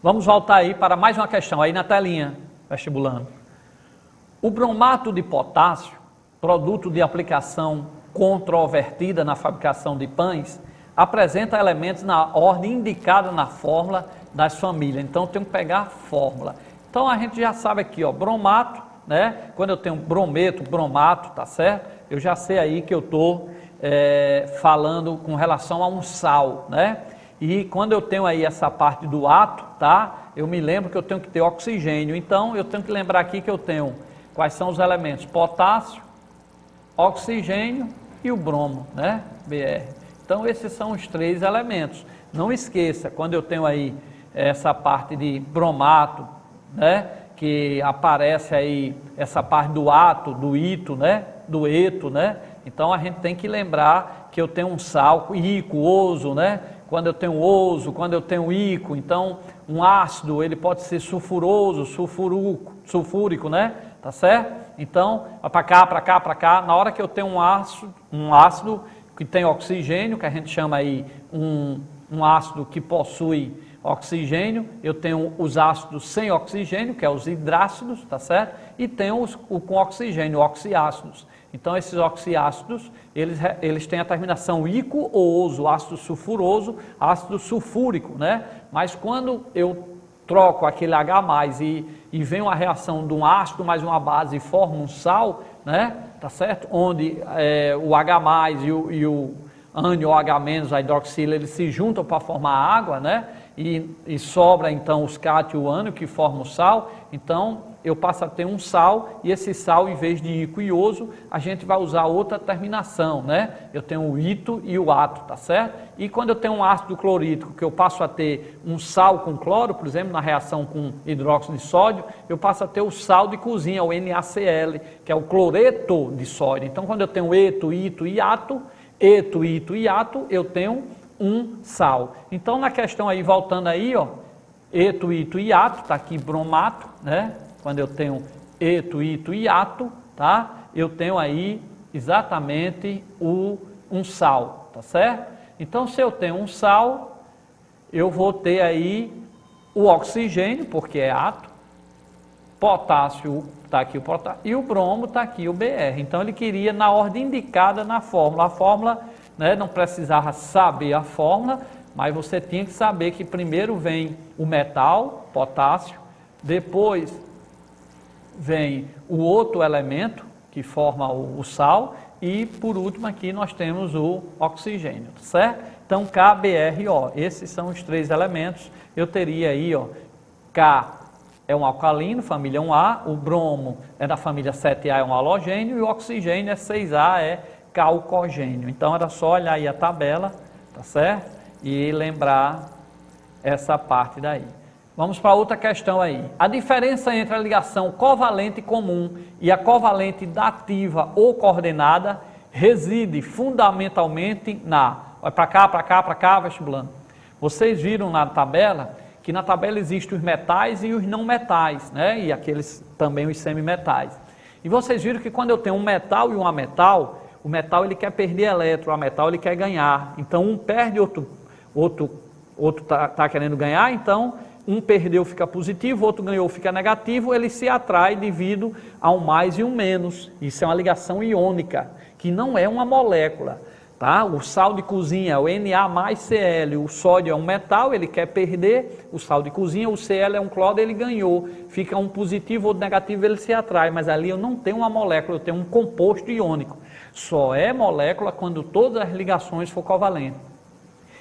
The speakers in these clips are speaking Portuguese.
Vamos voltar aí para mais uma questão, aí na telinha, vestibulando. O bromato de potássio, produto de aplicação controvertida na fabricação de pães, apresenta elementos na ordem indicada na fórmula das famílias. Então, eu tenho que pegar a fórmula. Então, a gente já sabe aqui, ó, bromato, né? Quando eu tenho brometo, bromato, tá certo? Eu já sei aí que eu estou falando com relação a um sal, né? E quando eu tenho aí essa parte do ato, tá? Eu me lembro que eu tenho que ter oxigênio. Então, eu tenho que lembrar aqui que eu tenho quais são os elementos: potássio, oxigênio e o bromo, né? Br. Então, esses são os três elementos. Não esqueça, quando eu tenho aí essa parte de bromato, né? Que aparece aí essa parte do ato, do ito, né? Do eto, né? Então, a gente tem que lembrar que eu tenho um sal, ico, oso, né? Quando eu tenho oso, quando eu tenho ico, então um ácido, ele pode ser sulfuroso, sulfúrico, né? Tá certo? Então, para cá, para cá, para cá, na hora que eu tenho um ácido que tem oxigênio, que a gente chama aí um ácido que possui oxigênio, eu tenho os ácidos sem oxigênio, que é os hidrácidos, tá certo? E tenho os com oxigênio, oxiácidos. Então, esses oxiácidos, eles têm a terminação ico ou oso, ácido sulfuroso, ácido sulfúrico, né? Mas quando eu troco aquele H+, e vem uma reação de um ácido mais uma base e forma um sal, né? Tá certo? Onde o H+, e o ânion, o H-, a hidroxila, eles se juntam para formar água, né? E sobra então os cátion e o ânion que formam o sal. Então, eu passo a ter um sal, e esse sal, em vez de ico e oso, a gente vai usar outra terminação, né? Eu tenho o ito e o ato, tá certo? E quando eu tenho um ácido clorídrico, que eu passo a ter um sal com cloro, por exemplo, na reação com hidróxido de sódio, eu passo a ter o sal de cozinha, o NaCl, que é o cloreto de sódio. Então, quando eu tenho eto, ito e ato, eu tenho um sal. Então, na questão aí, voltando aí, ó, eto, ito e ato, tá aqui bromato, né? Quando eu tenho eto, ito e ato, tá? Eu tenho aí exatamente um sal, tá certo? Então, se eu tenho um sal, eu vou ter aí o oxigênio, porque é ato, potássio, tá aqui o potássio, e o bromo, tá aqui o Br. Então, ele queria na ordem indicada na fórmula. A fórmula, né, não precisava saber a fórmula, mas você tinha que saber que primeiro vem o metal, potássio, depois vem o outro elemento que forma o sal, e por último aqui nós temos o oxigênio, certo? Então, KBRO, esses são os três elementos. Eu teria aí, ó, K é um alcalino, família 1A, o bromo é da família 7A, é um halogênio, e o oxigênio é 6A, é calcogênio. Então, era só olhar aí a tabela, tá certo? E lembrar essa parte daí. Vamos para outra questão aí. A diferença entre a ligação covalente comum e a covalente dativa ou coordenada reside fundamentalmente Olha para cá, para cá, para cá, vestibulando. Vocês viram na tabela que na tabela existem os metais e os não metais, né? E aqueles também os semimetais. E vocês viram que quando eu tenho um metal e um ametal, o metal ele quer perder elétron, o ametal ele quer ganhar. Então um perde, outro tá querendo ganhar, então um perdeu, fica positivo, outro ganhou, fica negativo, ele se atrai devido a um mais e um menos. Isso é uma ligação iônica, que não é uma molécula, tá? O sal de cozinha, o Na mais Cl, o sódio é um metal, ele quer perder, o sal de cozinha, o Cl é um cloro, ele ganhou, fica um positivo, outro negativo, ele se atrai, mas ali eu não tenho uma molécula, eu tenho um composto iônico. Só é molécula quando todas as ligações for covalentes.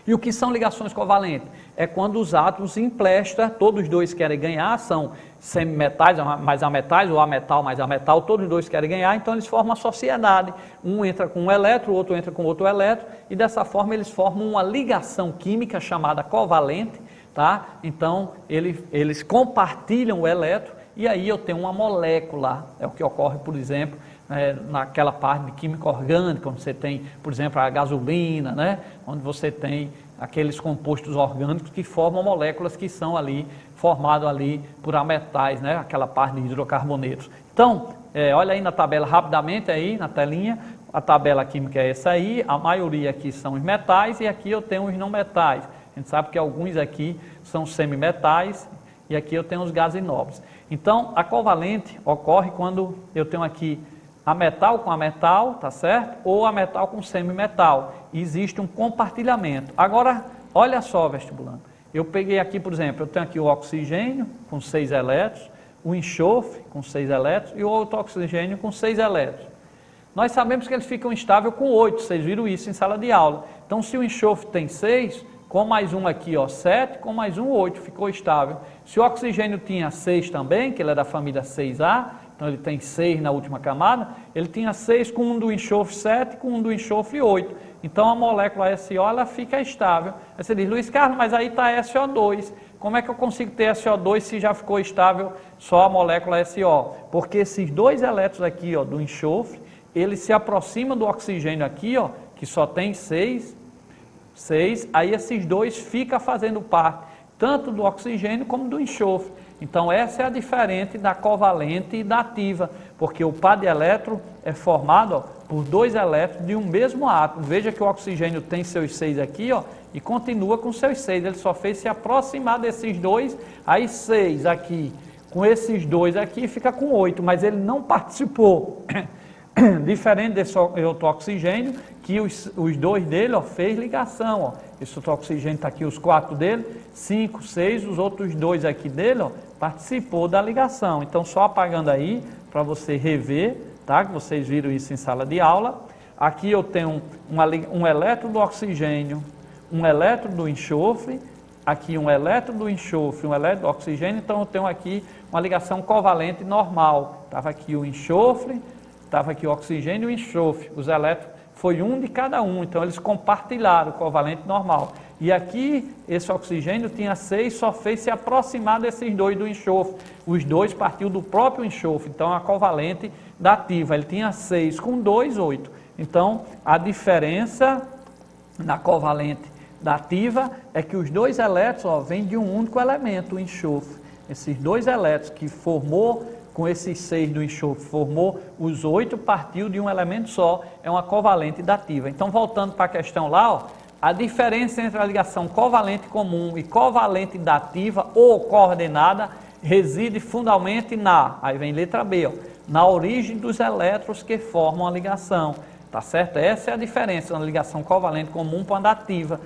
E o que são ligações covalentes? É quando os átomos emprestam, todos os dois querem ganhar, são semimetais mais ametais, ou ametal mais ametal, todos os dois querem ganhar, então eles formam uma sociedade. Um entra com um elétron, o outro entra com outro elétron, e dessa forma eles formam uma ligação química chamada covalente, tá? Então eles compartilham o elétron, e aí eu tenho uma molécula, é o que ocorre, por exemplo, naquela parte de química orgânica, onde você tem, por exemplo, a gasolina, né? Onde você tem aqueles compostos orgânicos que formam moléculas que são ali, formadas ali por ametais, né? Aquela parte de hidrocarbonetos. Então, olha aí na tabela rapidamente, aí na telinha, a tabela química é essa aí, a maioria aqui são os metais, e aqui eu tenho os não metais. A gente sabe que alguns aqui são semimetais e aqui eu tenho os gases nobres. Então, a covalente ocorre quando eu tenho aqui a metal com a metal, tá certo? Ou a metal com semimetal. Existe um compartilhamento. Agora, olha só, vestibulando. Eu peguei aqui, por exemplo, eu tenho aqui o oxigênio com 6 elétrons, o enxofre com 6 elétrons e o outro oxigênio com 6 elétrons. Nós sabemos que eles ficam estáveis com 8, vocês viram isso em sala de aula. Então, se o enxofre tem 6, com mais um aqui, ó, 7, com mais um, 8, ficou estável. Se o oxigênio tinha 6 também, que ele é da família 6A, então ele tem 6 na última camada, ele tinha 6 com um do enxofre 7, com um do enxofre 8. Então a molécula SO ela fica estável. Aí você diz, Luiz Carlos, mas aí está SO2. Como é que eu consigo ter SO2 se já ficou estável só a molécula SO? Porque esses dois elétrons aqui, ó, do enxofre, eles se aproximam do oxigênio aqui, ó, que só tem 6, aí esses dois ficam fazendo parte tanto do oxigênio como do enxofre. Então essa é a diferença da covalente e da ativa, porque o par de elétron é formado, ó, por dois elétrons de um mesmo átomo. Veja que o oxigênio tem seus 6 aqui, ó, e continua com seus 6, ele só fez se aproximar desses dois, aí 6 aqui, com esses dois aqui fica com 8, mas ele não participou. Diferente desse outro oxigênio, que os dois dele, ó, fez ligação, ó. Esse outro oxigênio está aqui, os 4 dele, 5, 6, os outros 2 aqui dele, ó, participou da ligação. Então, só apagando aí, para você rever, tá? Que vocês viram isso em sala de aula. Aqui eu tenho um elétron do oxigênio, um elétron do enxofre, aqui um elétron do enxofre, um elétron do oxigênio, então eu tenho aqui uma ligação covalente normal. Estava aqui o enxofre, estava aqui o oxigênio e o enxofre, os elétrons foi um de cada um, então eles compartilharam o covalente normal. E aqui, esse oxigênio tinha 6, só fez se aproximar desses dois do enxofre. Os dois partiu do próprio enxofre, então a covalente da ativa, ele tinha 6 com 2, 8. Então, a diferença na covalente da ativa é que os dois elétrons, ó, vêm de um único elemento, o enxofre. Esses dois elétrons que formou com esses 6 do enxofre, formou os 8, partiu de um elemento só, é uma covalente dativa. Então, voltando para a questão lá, ó, a diferença entre a ligação covalente comum e covalente dativa ou coordenada reside fundamentalmente aí vem letra B, ó, na origem dos elétrons que formam a ligação, tá certo? Essa é a diferença na ligação covalente comum com a dativa,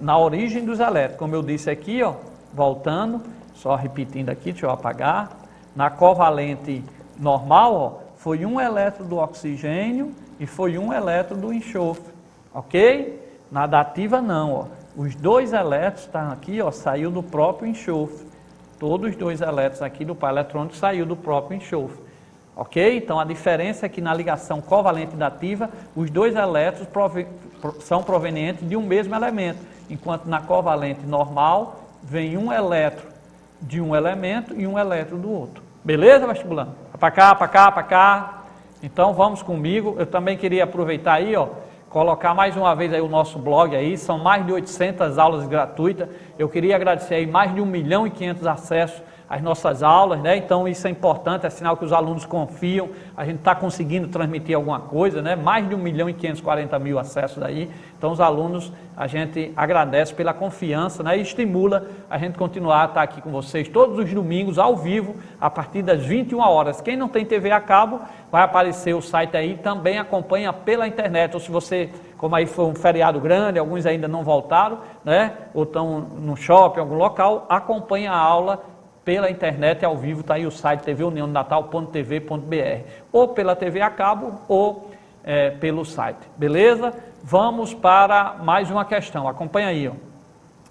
na origem dos elétrons, como eu disse aqui, ó, voltando, só repetindo aqui, deixa eu apagar. Na covalente normal, ó, foi um elétron do oxigênio e foi um elétron do enxofre, ok? Na dativa não, ó. Os dois elétrons estão aqui, ó, saiu do próprio enxofre. Todos os dois elétrons aqui do par eletrônico saiu do próprio enxofre, ok? Então a diferença é que na ligação covalente dativa, os dois elétrons são provenientes de um mesmo elemento, enquanto na covalente normal vem um elétron de um elemento e um elétron do outro. Beleza, vestibulando? Para cá, para cá, para cá. Então vamos comigo. Eu também queria aproveitar aí, ó, colocar mais uma vez aí o nosso blog aí, são mais de 800 aulas gratuitas. Eu queria agradecer aí mais de 1.500.000 acessos às nossas aulas, né? Então isso é importante, é sinal que os alunos confiam, a gente está conseguindo transmitir alguma coisa, né? Mais de 1.540.000 acessos aí. Então os alunos, a gente agradece pela confiança, né? E estimula a gente continuar a estar aqui com vocês todos os domingos, ao vivo, a partir das 21 horas. Quem não tem TV a cabo, vai aparecer o site aí, também acompanha pela internet, ou se você, como aí foi um feriado grande, alguns ainda não voltaram, né? Ou estão no shopping, algum local, acompanha a aula pela internet ao vivo, está aí o site tvuniãodonatal.tv.br, ou pela TV a cabo, ou pelo site, beleza? Vamos para mais uma questão, acompanha aí, ó.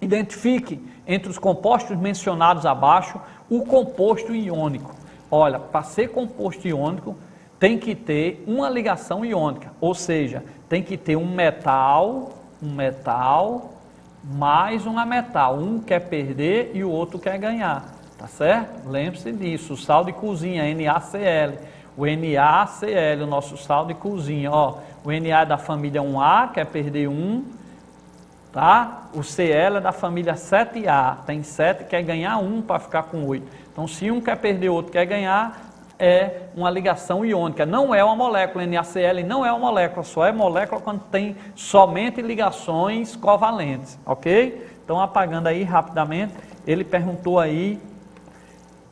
Identifique entre os compostos mencionados abaixo o composto iônico. Olha, para ser composto iônico, tem que ter uma ligação iônica, ou seja, tem que ter um metal mais uma metal, um quer perder e o outro quer ganhar. Tá certo? Lembre-se disso, o sal de cozinha, NaCl. O NaCl, o nosso sal de cozinha, ó. O Na é da família 1A, quer perder 1, tá? O Cl é da família 7A, tem 7, quer ganhar 1 para ficar com 8. Então, se um quer perder, o outro quer ganhar, é uma ligação iônica. Não é uma molécula, NaCl não é uma molécula, só é molécula quando tem somente ligações covalentes, ok? Então, apagando aí rapidamente, ele perguntou aí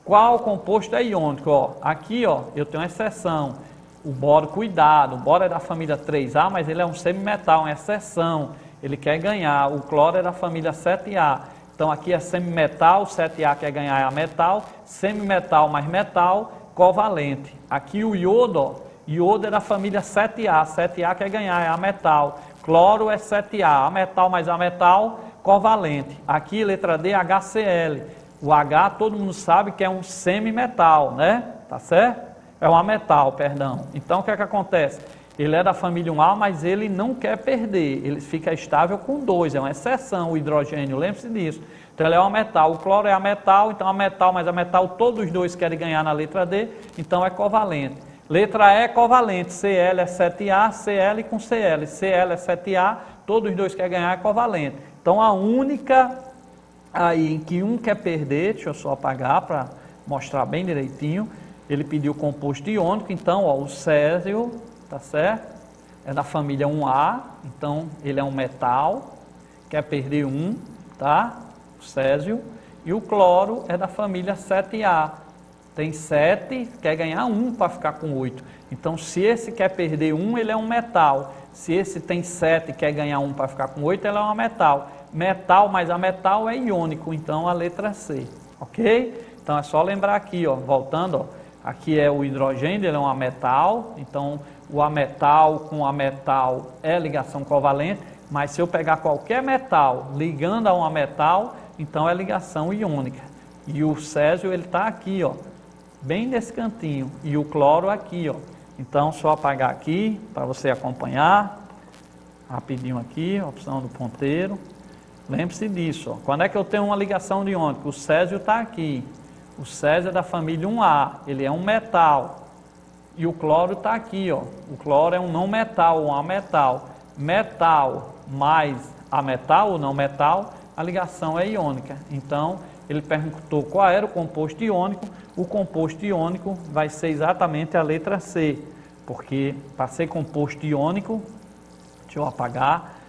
qual composto é iônico. Ó, aqui, ó, eu tenho uma exceção. O boro, cuidado, o boro é da família 3A, mas ele é um semimetal, uma exceção. Ele quer ganhar. O cloro é da família 7A. Então, aqui é semimetal, 7A quer ganhar é a metal, semimetal mais metal, covalente. Aqui o iodo, ó, iodo é da família 7A, 7A quer ganhar é a metal. Cloro é 7A, a metal mais a metal, covalente. Aqui, letra D, HCl. O H, todo mundo sabe que é um semimetal, né? Tá certo? É um ametal, perdão. Então, o que é que acontece? Ele é da família 1A, mas ele não quer perder. Ele fica estável com 2, é uma exceção, o hidrogênio, lembre-se disso. Então, ele é um metal. O cloro é a metal, então a metal mais a metal, todos os dois querem ganhar na letra D, então é covalente. Letra E, covalente. Cl é 7A, Cl com Cl. Cl é 7A, todos os dois querem ganhar, é covalente. Então, a única aí em que um quer perder, deixa eu só apagar para mostrar bem direitinho, ele pediu composto iônico, então, ó, o césio, tá certo? É da família 1A, então ele é um metal, quer perder 1, tá? O césio. E o cloro é da família 7A. Tem 7, quer ganhar 1 para ficar com 8. Então, se esse quer perder 1, ele é um metal. Se esse tem 7 quer ganhar 1 para ficar com 8, ele é um metal. Metal mais a metal é iônico, então a letra C, ok? Então, é só lembrar aqui, ó, voltando, ó, aqui é o hidrogênio, ele é um ametal, então o ametal com ametal é ligação covalente, mas se eu pegar qualquer metal ligando a um ametal, então é ligação iônica. E o césio, ele está aqui, ó, bem nesse cantinho, e o cloro aqui, ó. Então, só apagar aqui, para você acompanhar, rapidinho aqui, opção do ponteiro. Lembre-se disso, ó. Quando é que eu tenho uma ligação de iônico? O césio está aqui. O césio é da família 1A, ele é um metal. E o cloro está aqui, ó. O cloro é um não metal, um ametal. Metal mais ametal ou não metal, a ligação é iônica. Então, ele perguntou qual era o composto iônico. O composto iônico vai ser exatamente a letra C, porque para ser composto iônico, deixa eu apagar,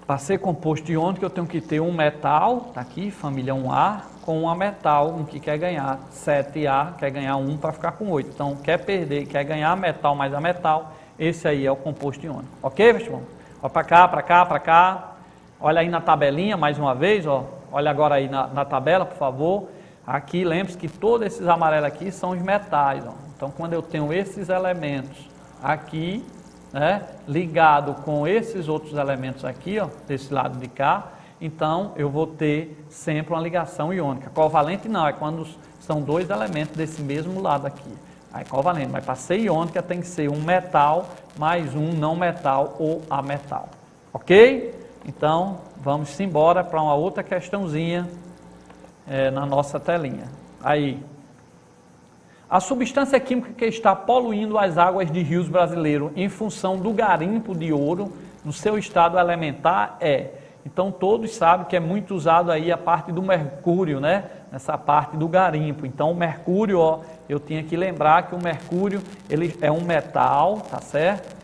para ser composto iônico eu tenho que ter um metal, está aqui, família 1A, com um ametal, um que quer ganhar 7A, quer ganhar 1 para ficar com 8. Então, quer perder, quer ganhar metal mais a metal, esse aí é o composto iônico. Ok, pessoal? Ó, para cá, para cá, para cá. Olha aí na tabelinha, mais uma vez, ó. Olha agora aí na tabela, por favor. Aqui, lembre-se que todos esses amarelos aqui são os metais, ó. Então, quando eu tenho esses elementos aqui, né, ligado com esses outros elementos aqui, ó, desse lado de cá, então eu vou ter sempre uma ligação iônica. Covalente não, é quando são dois elementos desse mesmo lado aqui. Aí covalente, mas para ser iônica tem que ser um metal mais um não metal ou ametal. Ok? Então, vamos embora para uma outra questãozinha na nossa telinha. Aí, a substância química que está poluindo as águas de rios brasileiros em função do garimpo de ouro no seu estado elementar é... Então, todos sabem que é muito usado aí a parte do mercúrio, né? Nessa parte do garimpo. Então, o mercúrio, ó, eu tinha que lembrar que o mercúrio, ele é um metal, tá certo?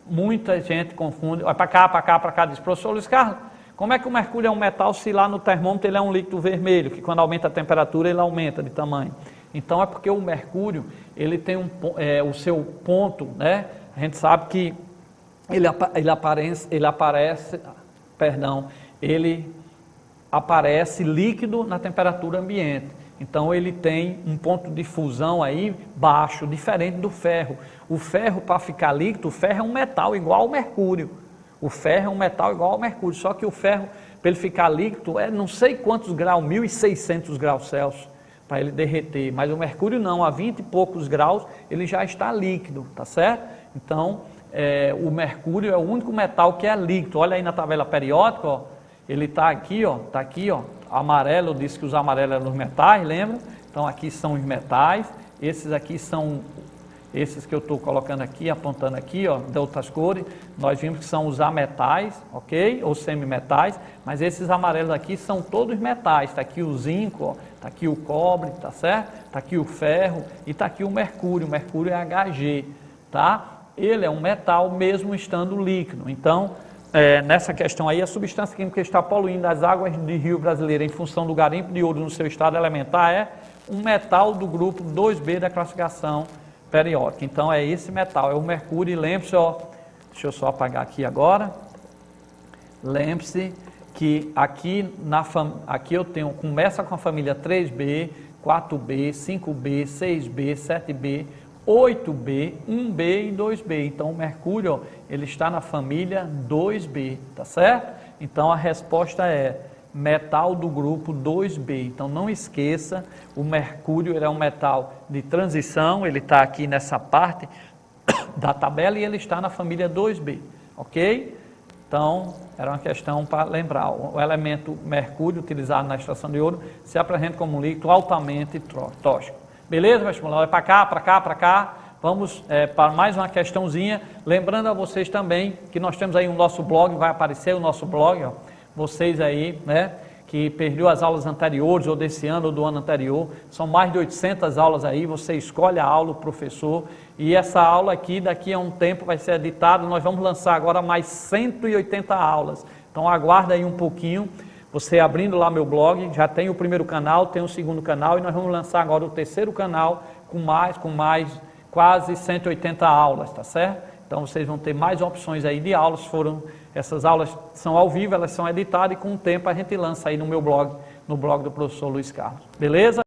Muita gente confunde, olha para cá, para cá, para cá, diz, professor Luiz Carlos, como é que o mercúrio é um metal se lá no termômetro ele é um líquido vermelho, que quando aumenta a temperatura ele aumenta de tamanho? Então, é porque o mercúrio, ele tem o seu ponto, né? A gente sabe que ele aparece líquido na temperatura ambiente. Então, ele tem um ponto de fusão aí baixo, diferente do ferro. O ferro, para ficar líquido, o ferro é um metal igual ao mercúrio. O ferro é um metal igual ao mercúrio, só que o ferro, para ele ficar líquido, é não sei quantos graus, 1.600 graus Celsius, para ele derreter. Mas o mercúrio não, a 20 e poucos graus, ele já está líquido, tá certo? Então, o mercúrio é o único metal que é líquido. Olha aí na tabela periódica, ó, ele está aqui, ó, amarelo, eu disse que os amarelos eram os metais, lembra? Então, aqui são os metais, esses aqui são, esses que eu estou colocando aqui, apontando aqui, ó, de outras cores, nós vimos que são os ametais, ok? Ou semimetais, mas esses amarelos aqui são todos metais, está aqui o zinco, ó, está aqui o cobre, tá certo? Está aqui o ferro e está aqui o mercúrio é Hg, tá? Ele é um metal mesmo estando líquido, então, nessa questão aí, a substância química que está poluindo as águas de rio brasileiro em função do garimpo de ouro no seu estado elementar é um metal do grupo 2B da classificação periódica. Então é esse metal, é o mercúrio. E lembre-se, ó, deixa eu só apagar aqui agora. Lembre-se que aqui eu tenho, começa com a família 3B, 4B, 5B, 6B, 7B, 8B, 1B e 2B. Então o mercúrio, ó, ele está na família 2B, tá certo? Então a resposta é metal do grupo 2B. Então não esqueça, o mercúrio é um metal de transição, ele está aqui nessa parte da tabela e ele está na família 2B, ok? Então, era uma questão para lembrar. O elemento mercúrio utilizado na extração de ouro se apresenta como um líquido altamente tóxico. Beleza, vestibular? Vai para cá, para cá, para cá. Vamos para mais uma questãozinha. Lembrando a vocês também que nós temos aí o nosso blog, vai aparecer o nosso blog, ó. Vocês aí, né, que perdeu as aulas anteriores, ou desse ano, ou do ano anterior, são mais de 800 aulas aí, você escolhe a aula, o professor, e essa aula aqui, daqui a um tempo, vai ser editada, nós vamos lançar agora mais 180 aulas, então aguarda aí um pouquinho, você abrindo lá meu blog, já tem o primeiro canal, tem o segundo canal, e nós vamos lançar agora o terceiro canal, com mais quase 180 aulas, tá certo? Então vocês vão ter mais opções aí de aulas, essas aulas são ao vivo, elas são editadas e com o tempo a gente lança aí no meu blog, no blog do professor Luiz Carlos. Beleza?